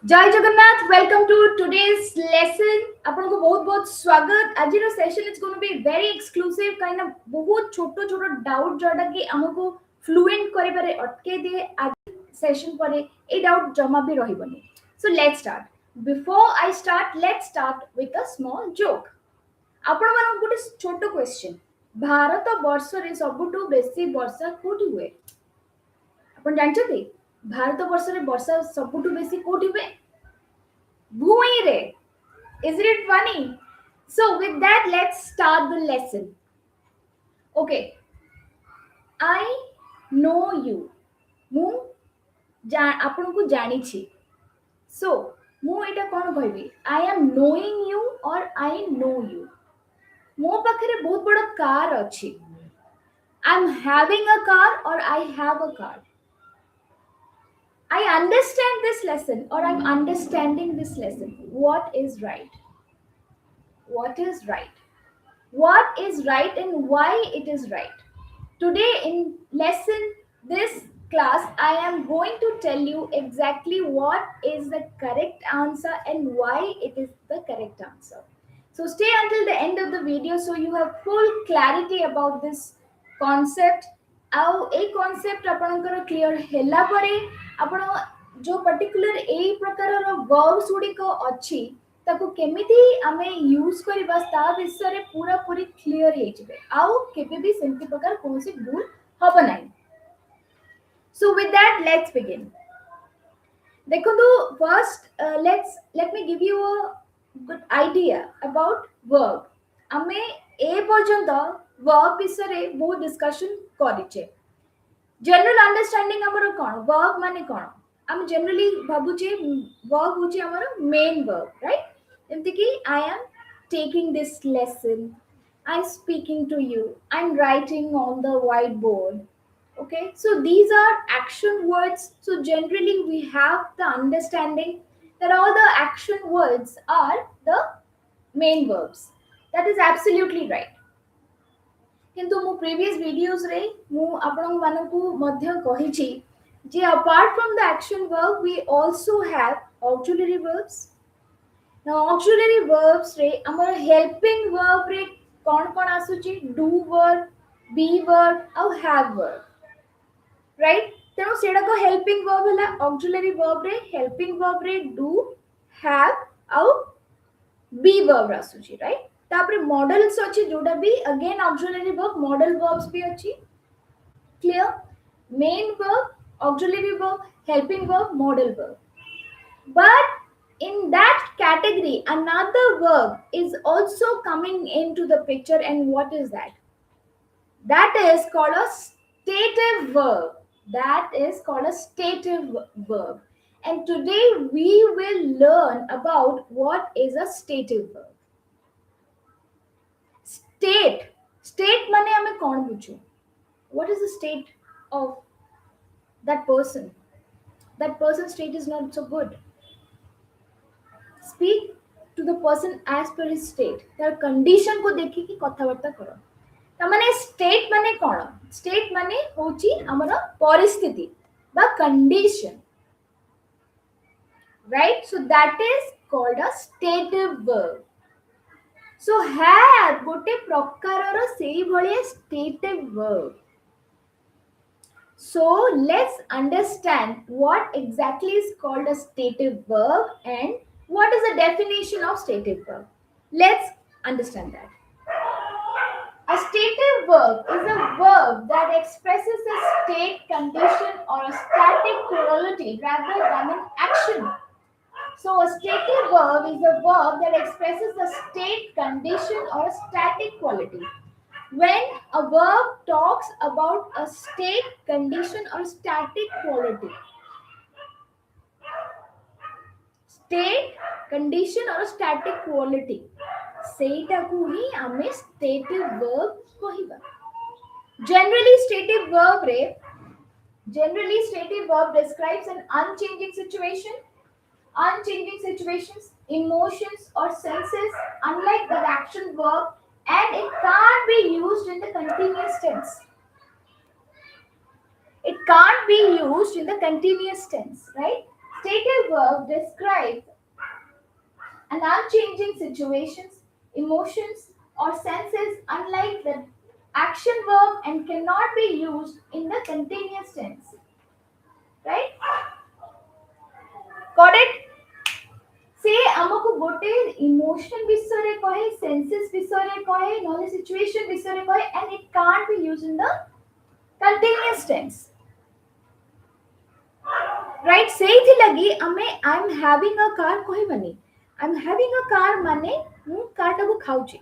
जय Jagannath welcome to today's lesson आपन को बहुत बहुत स्वागत आज रो session is gonna be very exclusive kind of बहुत छोटो छोटो डाउट जोटा कि हमको फ्लुएंट करि पारे अटके दिए आज सेशन परे ए डाउट जमा भी रहिबनी so let's start before I start let's start with a small joke आपण मन गोटे छोटो क्वेश्चन भारत वर्ष रे सबुटु बेसी वर्षा कोठी हुए आपण जानछथि भारत वर्ष रे वर्षा सबुटु बेसी कोठी हुए भूइरे. Isn't it funny? So, with that, let's start the lesson. Okay, I know you. ମୁଁ ଆପଣଙ୍କୁ ଜାଣିଛି. So, ମୁଁ ଏଇଟା କ'ଣ କହିବି? I am knowing you or I know you. ମୋ ପାଖରେ ବହୁତ ବଡ଼ କାର ଅଛି. I'm having a car or I have a car. I understand this lesson or I'm understanding this lesson. What is right? What is right? What is right and why it is right. Today in lesson this class I am going to tell you exactly what is the correct answer and why it is the correct answer. So stay until the end of the video so you have full clarity about this concept. ଆଉ ଏଇ concept ଆପଣଙ୍କର clear ହେଲା ପରେ ଆପଣ जो particular एई प्रकारर verbs गुड़िक अच्छी ताको केमिति आमे यूज करबा ता विषय रे पूरा पूरी क्लियर हे जिवे आउ केबे भी सेंति प्रकार कोनसी भूल हबो नै. So with that let's begin. देखो first let me give you a good idea about verb. आमे ए पर्यंत वर्ब विषय रे बहुत डिस्कशन करिचे. जनरल अंडरस्टैंडिंग हमर कोन वर्ब माने कोन हम जनरली भाबुचे वर्ब होची हमर मेन वर्ब राइट एमति कि I am taking this lesson I am speaking to you I am writing on the white board. Okay, so these are action words. So generally we have the understanding that all the action words are the main verbs. That is absolutely right. किंतु मु previous videos रे मु आपन मानकु मध्य कहिछि जे apart from the action verb we also have auxiliary verbs. Now auxiliary verbs रे हमर helping verb रे कोन कोन आसुछि do verb, be verb और have verb. Right? तेणु सेडा को हेल्पिंग वर्ब हला ऑक्सिलरी वर्ब रे हेल्पिंग वर्ब रे डू हैव आउ बी वर्ब आसुची राइट. तापरे मॉडल्स अछि जोटा भी again auxiliary verb modal verbs भी अछि. Clear? Main verb auxiliary verb helping verb modal verb. But in that category another verb is also coming into the picture and what is that? That is called a stative verb. That is called a stative verb. And today we will learn about what is a stative verb. State. State mane hame kon buchu? What is the state of that person? That person's state is not so good. Speak to the person as per his state. Their condition को देखी कि कथावार्ता करो. तामाने state माने कोन state माने होची हमर परिस्थिति बा condition right. So that is called a stative verb. So हैव गोटे प्रकारर सेही भलिया stative verb. So let's understand what exactly is called a stative verb and what is the definition of stative verb. Let's understand that. A stative verb is a verb that expresses a state, condition, or a static quality rather than an action. So, a stative verb is a verb that expresses a state, condition, or a static quality. When a verb talks about a state, condition, or static quality, state, condition, or static quality, ସେଇଟାକୁ ହିଁ ଆମେ stative verb କହିବା. Generally stative verb describes an unchanging situation, unchanging situations, emotions or senses unlike the action verb, and it can't be used in the continuous tense. It can't be used in the continuous tense, right? Stative verb describes an unchanging situations, emotions, or senses unlike the action verb and cannot be used in the continuous tense. Right? Got it? से हमको गोटे emotion विषय कहे senses विषय कहे knowledge situation विषय कहे and it can't be used in the continuous tense right सेही लगी हमें I am having a car कहबनी I am having a car माने मु कार टाको खाउची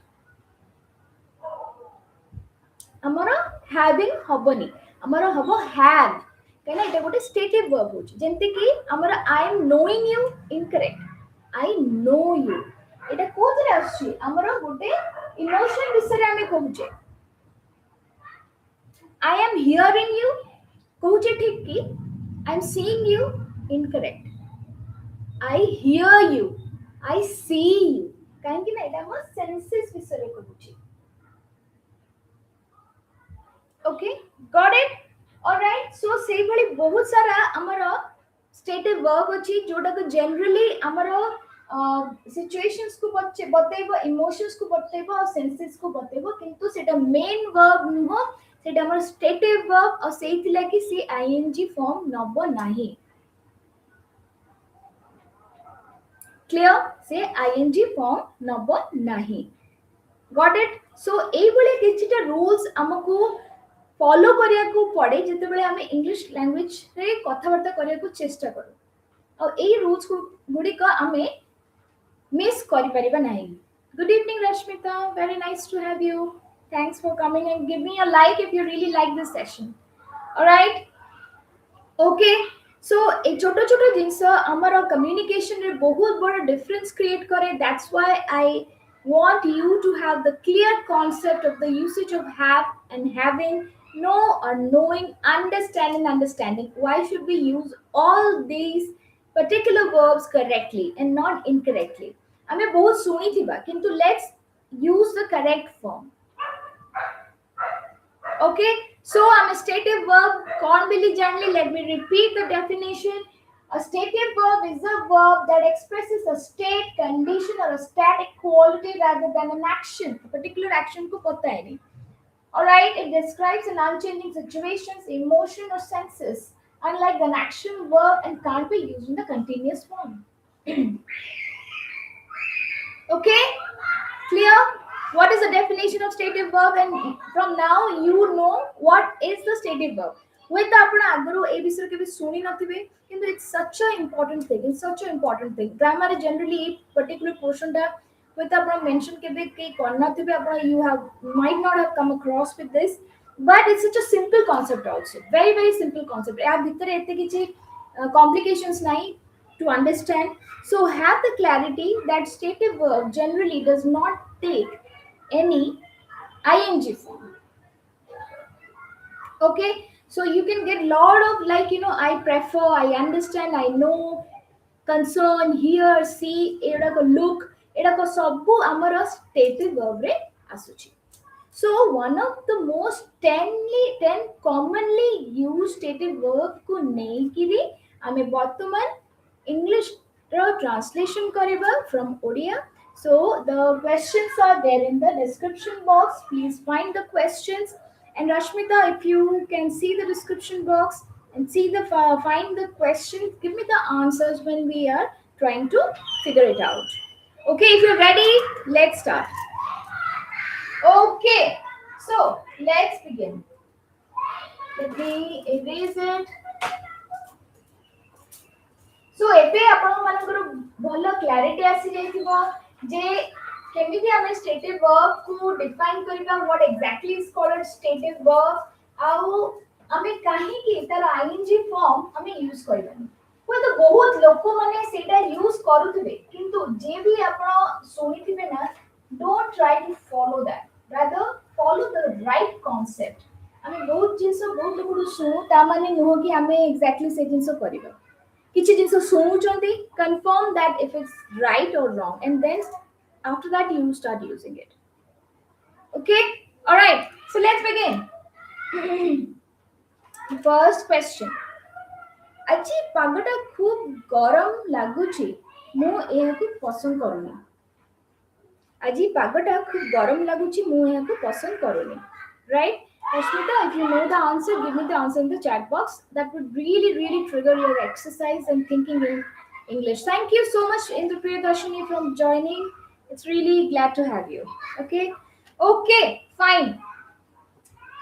हमर हैविंग हबनी हमर हबो हैव कहना एटा गोटे स्टेटिव वर्ब होची जेंति कि हमर I am knowing you incorrect I know you एटा कोथरे आछि हमर गोटे इमोशन विषय रे हमें कहूचे आई एम हियरिंग यू कहूचे ठीक कि I am seeing you incorrect I hear you I see you काहे कि ना एटा हम सेंसेस विषय रे कहूची okay got it alright so सेही भली बहुत सारा हमर स्टेटिव वर्ब अछि जोटा को जनरली हमर सिचुएशंस को बतेबो इमोशंस को बतेबो और सेंसेस को बतेबो किंतु सेटा मेन वर्ब नुहो सेटा हमर स्टेटिव वर्ब और सेहितला कि सी आईएनजी फॉर्म नबो नाही क्लियर से आईएनजी फॉर्म नबो नाही गॉट इट सो एई भली किछटा रूल्स हमकु फॉलो करिया को पड़े जते बेले हमें इंग्लिश लैंग्वेज रे कथावार्ता करिया को चेष्टा करू और एई रूल्स को गुडी का हमें मिस करि परिबा नाही good evening Rashmita very nice to have you thanks for coming and give me a like if you really like this session alright okay so ए छोटो छोटो जिंस हमर कम्युनिकेशन रे बहुत बड़ा डिफरेंस क्रिएट करे that's why I want you to have the clear concept of the usage of have and having know or knowing understanding why should we use all these particular verbs correctly and not incorrectly हमें बहुत सुनी थिबा किंतु let's use the correct form okay so I'm a stative verb कौन बिली जानली let me repeat the definition a stative verb is a verb that expresses a state, condition, or a static quality rather than an action. A particular action को पता है नहीं. Alright, it describes an unchanging situations, emotion, or senses, unlike an action verb and can't be used in the continuous form. Okay, clear? What is the definition of stative verb? And from now you know what is the stative verb. With आपण आगरो ए विषय के भी सुनी नथिबे किंतु it's such a important thing it's such a important thing grammar generally a particular portion दा with आपण mention केबे के करना थिबे आपण you have might not have come across with this but it's such a simple concept also very simple concept या भीतर एते किछि complications नाही to understand so have the clarity that stative verb generally does not take any ing form okay so you can get lot of like I prefer I understand I know concern hear see एडा को look एडा को सबु हमर stative verb रे आसुची so one of the most 10 commonly used stative verb को nei kiri ame bartaman english ro translation kariba from Odia so the questions are there in the description box please find the questions and Rashmita, if you can see the description box and see the find the questions, give me the answers when we are trying to figure it out. Okay, if you're ready, let's start. Okay, so let's begin. Let me erase it. So, एपे आपण मानकर भलो clarity आसी जाइथिबो जे केमिति हमें stative verb को define करबा what exactly is called stative verb आउ हमें काहे कि तार आईएनजी फॉर्म हमें यूज करबानी कोइ तो बहुत लोक माने सेटा यूज करूथिबे किंतु जे भी आपण सुनिथिबे ना don't try to follow that rather follow the right concept हमें बहुत जिंस बहुत लोक सुनु ता माने नुह कि हमें एग्जैक्टली से जिंस करबा किछि जिंस सुनुचंती confirm that if it's right or wrong and then after that you start using it okay all right so let's begin first question ଆଜି ପାଗଟା ଖୁବ୍ ଗରମ ଲାଗୁଛି ମୁଁ ଏହାକୁ ପସନ୍ଦ କରୁନି। ଆଜି ପାଗଟା ଖୁବ୍ ଗରମ ଲାଗୁଛି ମୁଁ ଏହାକୁ ପସନ୍ଦ କରୁନି। Right? Rashmita, if you know the answer, give me the answer in the chat box. That would really, really trigger your exercise and thinking in English. Thank you so much, Indra Priyadarshini, from joining. It's really glad to have you. Okay? Okay, fine.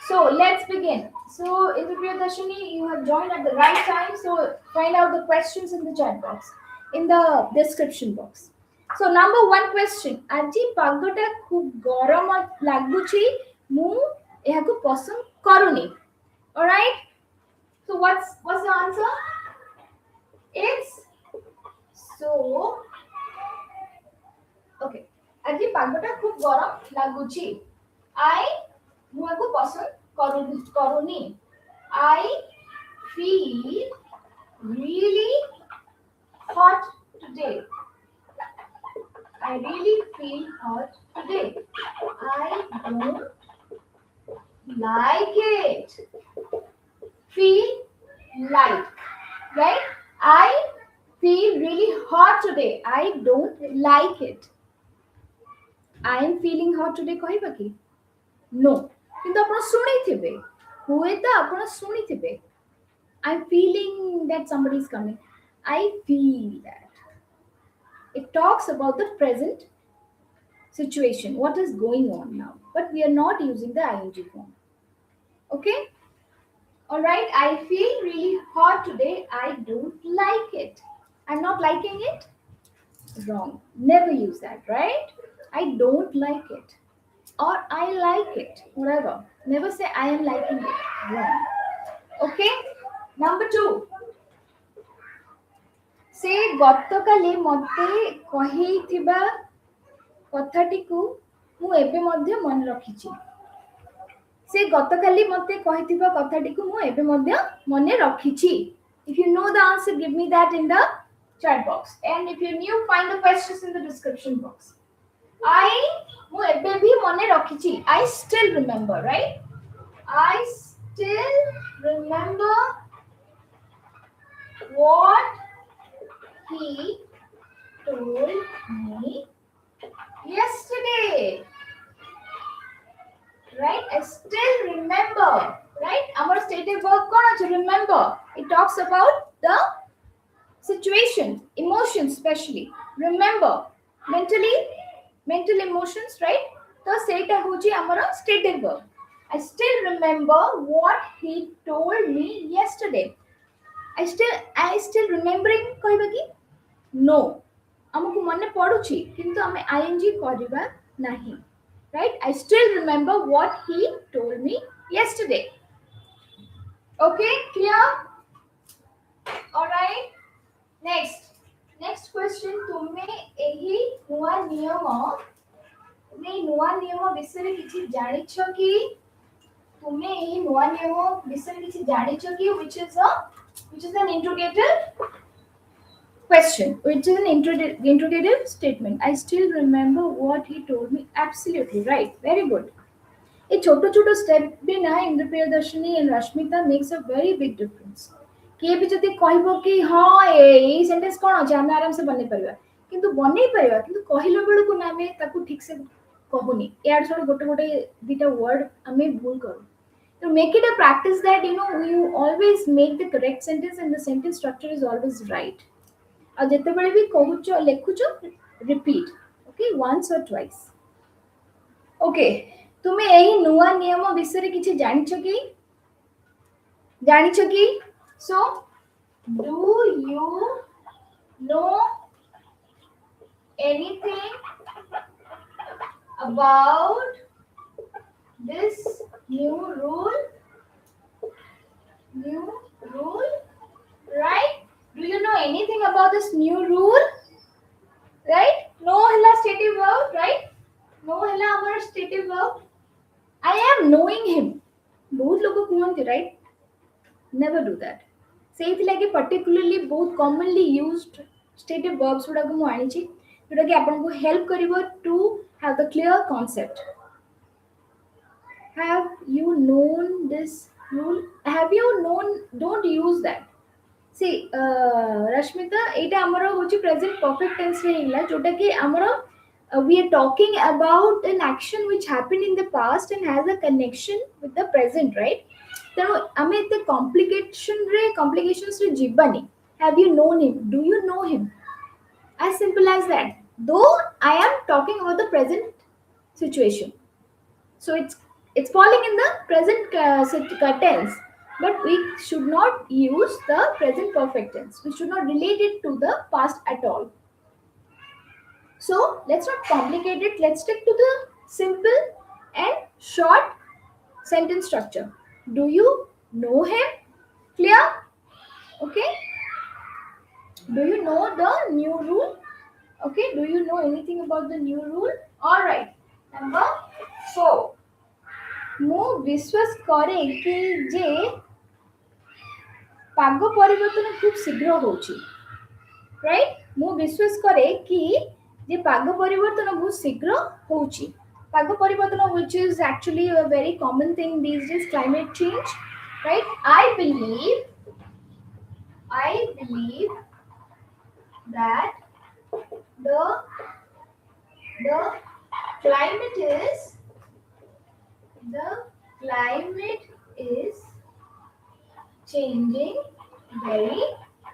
So let's begin. So, Indra Priyadarshini, you have joined at the right time. So, find out the questions in the chat box, in the description box. So, number one question. Aji pagota khub garam laguchi mu ehaku pasand karuni. All right. So, what's the answer? It's so okay. Aji pagota khub garam laguchi. ମୁଁ ଏହାକୁ ପସନ୍ଦ କରୁନି. I feel really hot today. I really feel hot today. I don't like it. Feel like, right? I feel really hot today. I don't like it. I am feeling hot today କହିବା କି? No. କିନ୍ତୁ ଆପଣ ଶୁଣିଥିବେ, ହୁଏତ ଆପଣ ଶୁଣିଥିବେ, I'm feeling that somebody is coming. I feel that. It talks about the present situation, what is going on now, but we are not using the ing form. Okay? All right. I feel really hot today. I don't like it. I'm not liking it. Wrong. Never use that, right? I don't like it. Or I like it, whatever. Never say I am liking it. Wrong. Okay? Number 2. Say ଗତକାଲି ମୋତେ କହିଥିବା କଥାଟିକୁ ମୁଁ ଏବେ ମଧ୍ୟ ମନେ ରଖିଛି. ସେ ଗତକାଲି ମୋତେ କହିଥିବା କଥାଟିକୁ ମୁଁ ଏବେ ମଧ୍ୟ ମନେ ରଖିଛି. If you know the answer, give me that in the chat box. And if you're new, find the questions in the description box. ମୁଁ ଏବେ ବି ମନେ ରଖିଛି. I still remember, right? I still remember what he told me yesterday. Right? I still remember. Right? Our stative verb कौन है? Remember. It talks about the situation, emotions, especially. Remember. Mental emotions, right? तो सेटा होची हमारा stative verb. I still remember what he told me yesterday. I still remembering कहबा कि no. हमको मने पडुची किंतु हमें ing करबा नहीं. Right? I still remember what he told me yesterday. Okay, clear? All right. Next question. तुमे एही नुआ नियम विषय किछि जानिछ कि? तुमे एही नुआ नियम विषय किछि जानिछ कि? Which is an interrogative question, which is an interrogative statement. I still remember what he told me. Absolutely right. Very good. A छोटो step भी ना Indra Priyadarshini and Rashmita makes a very big difference. किए भी जति कहबो कि हां ए सेंटेंस कोन अछि हम आराम से बनै परिबा किंतु बनै परिबा किंतु कहिलो बेलु को नामे ताकू ठीक से कहूनी यार छोड़ गोटे दीटा वर्ड हमें भूल करू. To make it a practice that you always make the correct sentence and the sentence structure is always right. और जेतेबेले भी कहूचो लेखुचो repeat, okay, once or twice. Okay, तुमे एही नुआ नियम विषय किछि जानिछो कि? So, do you know anything about this new rule? Right? Do you know anything about this new rule? Right? No hella stative verb, right? No hella our stative verb. I am knowing him. बहुत लोग कहते, right? Never do that. ସେଇଥି ଲାଗି particularly बहुत commonly used stative verbs गुडा को मु आनी छी जोटा कि आपन को help करिवो to have the clear concept. Have you known this rule? Have you known? Don't use that. See, Rashmita, एटा हमरो होची present perfect tense रे हिला जोटा कि हमरो we are talking about an action which happened in the past and has a connection with the present, right? तेणु आमे एते complications रे Jiwani. Have you known him? Do you know him? As simple as that. Though I am talking about the present situation, so it's falling in the present tense, but we should not use the present perfect tense. We should not relate it to the past at all. So let's not complicate it. Let's stick to the simple and short sentence structure. Do you know him? Clear? Okay. Do you know the new rule? Okay. Do you know anything about the new rule? All right. Number 4. ମୁଁ ବିଶ୍ୱାସ କରେ କି ଯେ ପାଗ ପରିବର୍ତ୍ତନ খুব ଶୀଘ୍ର ହେଉଛି, ରାଇଟ୍? ମୁଁ ବିଶ୍ୱାସ କରେ କି ଯେ ପାଗ ପରିବର୍ତ୍ତନ ବହୁତ ଶୀଘ୍ର ହେଉଛି. ପାଗ ପରିବର୍ତ୍ତନ which is actually a very common thing these days, climate change, right? I believe that the climate is changing very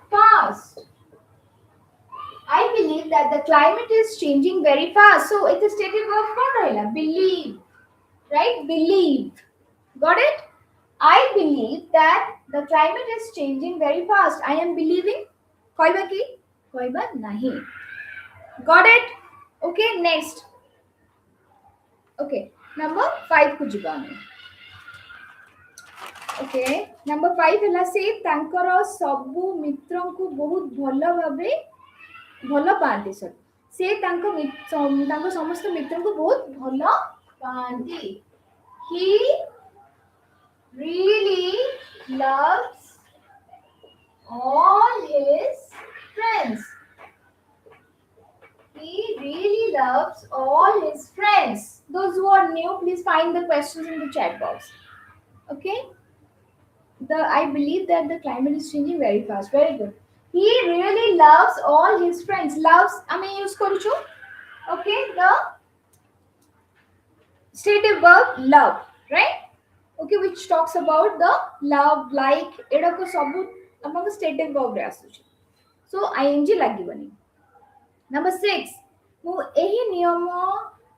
fast. I believe that the climate is changing very fast. So it's a stative verb कौन रहेगा? Believe, right? Believe. Got it? I believe that the climate is changing very fast. I am believing. कहबा की? कहबा नहीं. Got it? Okay, next. Okay, number 5 को ଯିବା ଆମେ. Okay, number 5 ହେଲା ସେ ତାଙ୍କର ସବୁ ମିତ୍ରଙ୍କୁ ବହୁତ ଭଲ ଭାବେ ଭଲ ପାଆନ୍ତି. ସେ ତାଙ୍କ ସମସ୍ତ ମିତ୍ରଙ୍କୁ ବହୁତ ଭଲ ପାଆନ୍ତି. He really loves all his friends. He really loves all his friends. Those who are new, please find the questions in the chat box. Okay? I believe that the climate is changing very fast. Very good. He really loves all his friends. Loves, I mean, use koruchu. Okay, the stative verb love, right? Okay, which talks about the love, like, एडा को सबु among stative verb रे आसुची. So ing लागीबनी. Number 6. मु एही नियम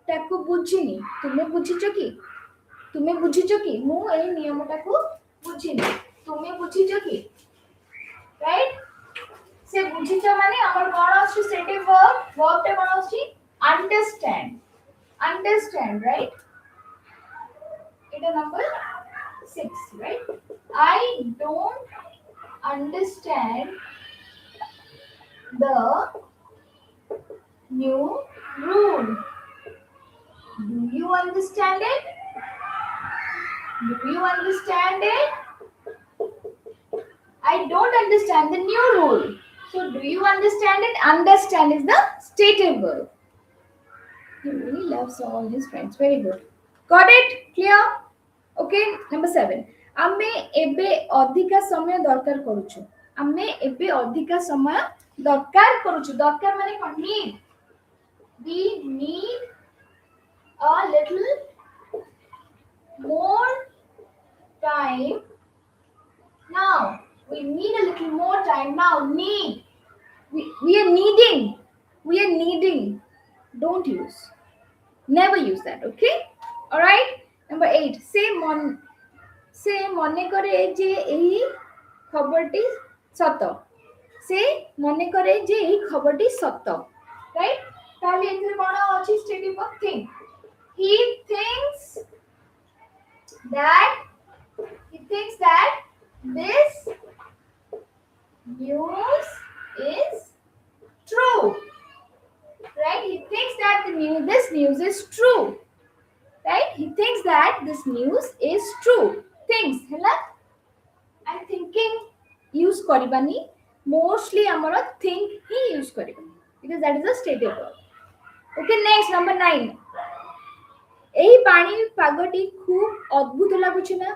टाकु बुझिनी. तुमे बुझिचो की? तुमे बुझिचो की? मु एही नियम टाकु बुझिनी. तुमे बुझिचो की? राइट? से बुझिचो माने हमर कोन आछि stative verb टे कोन आछि? Understand, right? It is number 6, right? I don't understand the new rule. Do you understand it? Do you understand it? I don't understand the new rule. So do you understand it? Understand is the stative verb. He really loves all his friends. Very good. Got it? Clear? Okay. Number 7. आमे एबे अधिका समय दरकार करूछु. आमे एबे अधिका समय दरकार करूछु. दरकार माने कोन? Need. We need a little more time now. We need a little more time now. Need. We are needing. We are needing. Don't use. Never use that. Okay? Alright? Number 8. से मने करे जे एही खबरटी सत. से मने करे जे एही खबरटी सत. Right? ताले एथिरे कोन अछि stative verb think. He thinks that this news is true. Right? He thinks that this news is true. Right? He thinks that this news is true. Thinks, hela? I'm thinking use karibani. Mostly amara think he use karibani because that is a stative verb. Okay, next number 9. এই পানি পাগটি খুব অদ্ভুত লাগুছে না?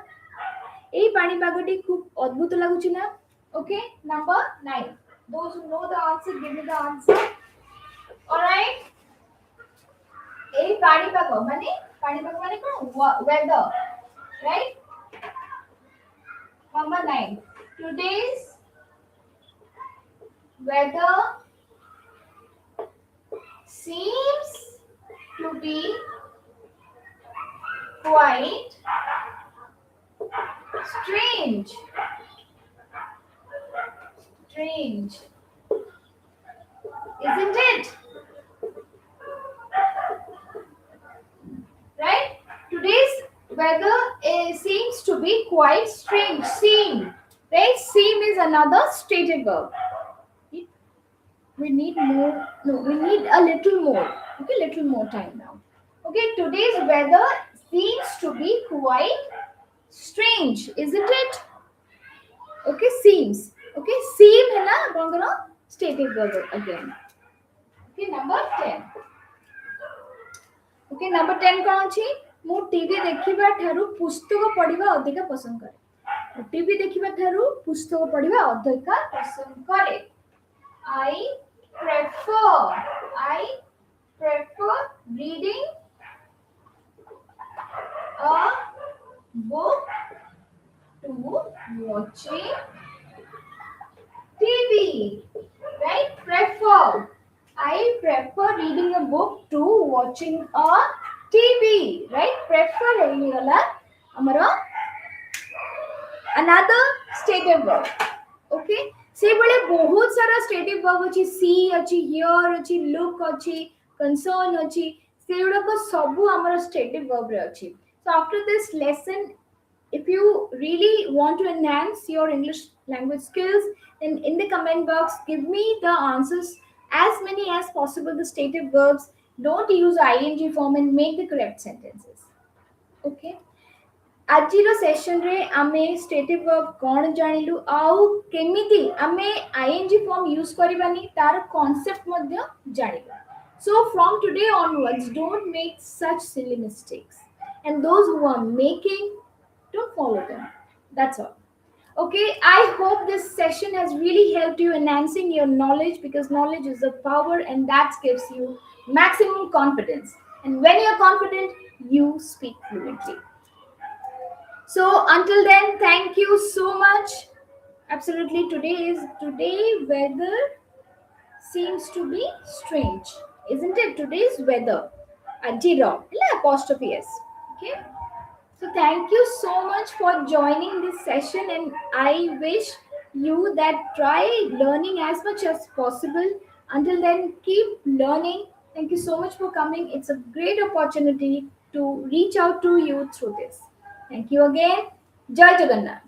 এই পানি পাগটি খুব অদ্ভুত লাগুছে না? Okay, number 9. Those who know the answer, give me the answer. Alright. A panipago mane weather, right? Number 9. Today's weather seems to be quite strange. Strange, isn't it? Right? Today's weather seems to be quite strange. Seem, right? Seem is another stative verb. We need more. No, we need a little more. Okay, little more time now. Okay, today's weather seems to be quite strange, isn't it? Okay, seems. Okay, seem है ना आपनकर stative verb again. Okay, number 10. Okay, number 10 कौन अछि? मु TV देखिबा ठारू पुस्तक पढिबा अधिक पसंद करे. टीवी देखिबा ठारू पुस्तक पढिबा अधिक पसंद करे. I I prefer reading a book to watching TV. Right? Prefer. I prefer reading a book to watching a TV. Right? Prefer ହେଇଗଲା ଆମର another stative verb. Okay? से बड़े बहुत सारा stative verb अछि. See अछि, hear अछि, look अछि, concern अछि. से गुड़ाक सबू ଆମର stative verb रे अछि. So after this lesson, if you really want to enhance your English language skills, then in the comment box, give me the answers, as many as possible, the stative verbs. Don't use ing form and make the correct sentences. Okay. आजिर session रे आमे stative verb कोन जानिलु आउ केमिति आमे ING form use करबानी तार concept मध्ये जानिलु. So from today onwards, don't make such silly mistakes, and those who are making, don't follow them. That's all. Okay, I hope this session has really helped you enhancing your knowledge, because knowledge is a power and that gives you maximum confidence. And when you're confident, you speak fluently. So until then, thank you so much. Absolutely, today weather seems to be strange, isn't it? Today's weather. Ajiro, apostrophe s. Okay. So thank you so much for joining this session, and I wish you that try learning as much as possible. Until then, keep learning. Thank you so much for coming. It's a great opportunity to reach out to you through this. Thank you again. Jai Jagannath.